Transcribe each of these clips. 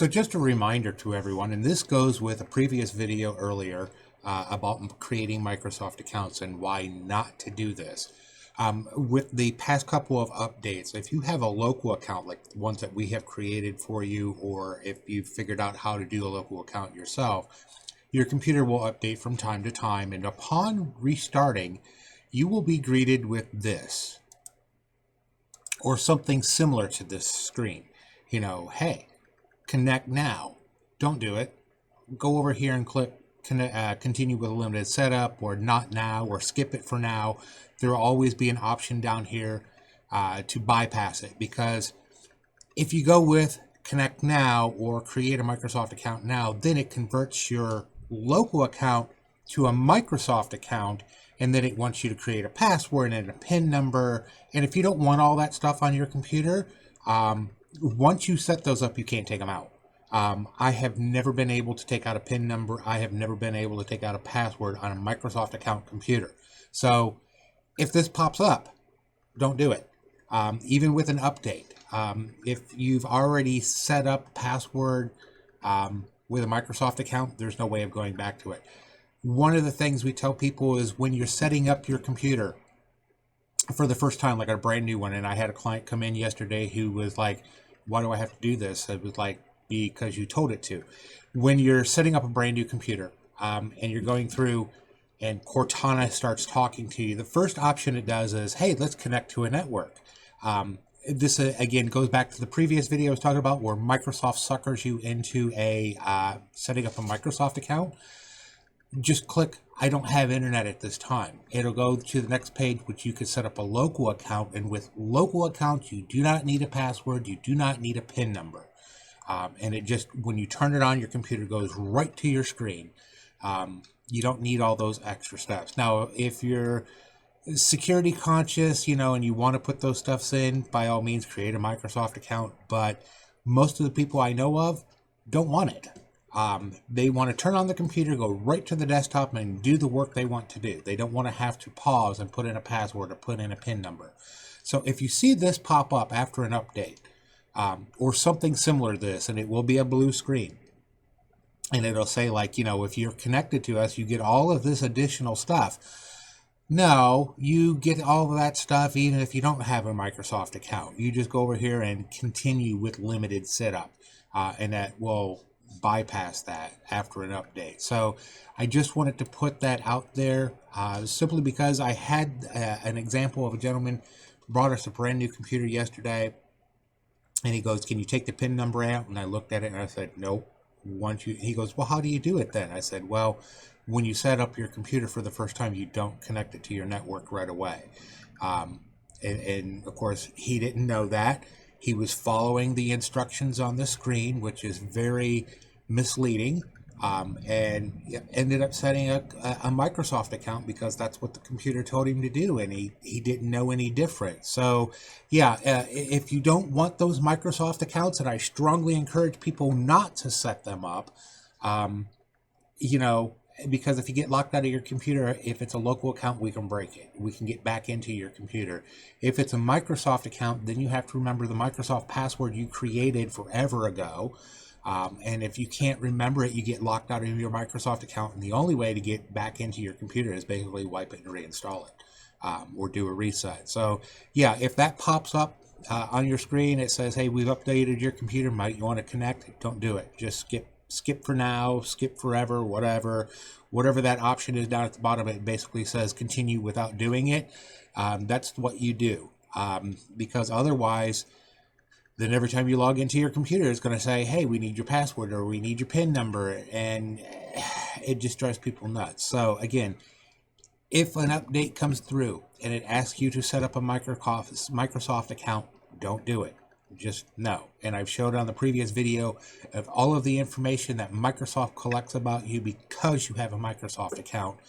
So just a reminder to everyone, and this goes with a previous video earlier about creating Microsoft accounts and why not to do this. With the past couple of updates, if you have a local account like ones that we have created for you, or if you've figured out how to do a local account yourself, your computer will update from time to time, and upon restarting, you will be greeted with this or something similar to this screen. You know, hey, connect now. Don't do it. Go over here and click continue with a limited setup, or not now, or skip it for now. There will always be an option down here to bypass it, because if you go with connect now or create a Microsoft account now, then it converts your local account to a Microsoft account, and then it wants you to create a password and a PIN number. And if you don't want all that stuff on your computer, once you set those up, you can't take them out. I have never been able to take out a PIN number. I have never been able to take out a password on a Microsoft account computer. So if this pops up, don't do it. Even with an update. If you've already set up password with a Microsoft account, there's no way of going back to it. One of the things we tell people is when you're setting up your computer for the first time, like a brand new one, and I had a client come in yesterday who was like, why do I have to do this? It was like, because you told it to. When you're setting up a brand new computer and you're going through and Cortana starts talking to you, the first option it does is, hey, let's connect to a network. This again goes back to the previous video I was talking about, where Microsoft suckers you into a setting up a Microsoft account. Just click I don't have internet at this time. It'll go to the next page, which you can set up a local account. And with local accounts, you do not need a password. You do not need a PIN number. And it just, when you turn it on, your computer goes right to your screen. You don't need all those extra steps. Now, if you're security conscious, you know, and you want to put those stuffs in, by all means, create a Microsoft account. But most of the people I know of don't want it. They want to turn on the computer, go right to the desktop and do the work they want to do. They don't want to have to pause and put in a password or put in a PIN number. So if you see this pop up after an update, or something similar to this, and it will be a blue screen, and it'll say, like, you know, if you're connected to us, you get all of this additional stuff. No, you get all of that stuff even if you don't have a Microsoft account. You just go over here and continue with limited setup, and that will bypass that after an update. So I just wanted to put that out there, simply because I had an example of a gentleman brought us a brand new computer yesterday. And he goes, can you take the PIN number out? And I looked at it and I said, nope. He goes, well, how do you do it then? I said, well, when you set up your computer for the first time, you don't connect it to your network right away. And of course, he didn't know that. He was following the instructions on the screen, which is very misleading, and ended up setting a Microsoft account because that's what the computer told him to do, and he didn't know any different. So yeah, if you don't want those Microsoft accounts, and I strongly encourage people not to set them up, you know, because if you get locked out of your computer, if it's a local account, we can break it. We can get back into your computer. If it's a Microsoft account, then you have to remember the Microsoft password you created forever ago. And if you can't remember it, you get locked out of your Microsoft account. And the only way to get back into your computer is basically wipe it and reinstall it, or do a reset. So yeah, if that pops up on your screen, it says, hey, we've updated your computer. Might you want to connect? Don't do it. Just skip for now, skip forever, whatever that option is down at the bottom. It basically says continue without doing it. That's what you do, because otherwise, then every time you log into your computer, it's going to say, hey, we need your password or we need your PIN number, and it just drives people nuts. So if an update comes through and it asks you to set up a Microsoft account, don't do it. Just no. And I've showed on the previous video of all of the information that Microsoft collects about you because you have a Microsoft account.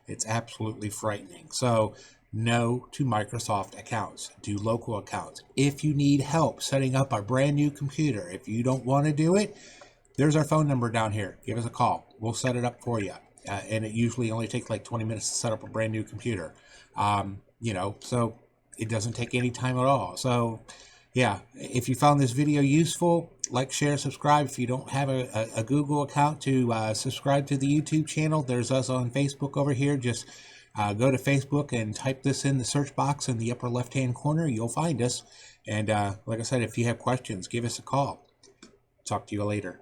It's absolutely frightening. So no to Microsoft accounts. Do local accounts. If you need help setting up a brand new computer, if you don't want to do it, there's our phone number down here. Give us a call. We'll set it up for you. And it usually only takes like 20 minutes to set up a brand new computer. You know, so it doesn't take any time at all. So Yeah, if you found this video useful, like, share, subscribe. If you don't have a Google account to subscribe to the YouTube channel, there's us on Facebook over here. Just go to Facebook and type this in the search box in the upper left-hand corner. You'll find us. And like I said, if you have questions, give us a call. Talk to you later.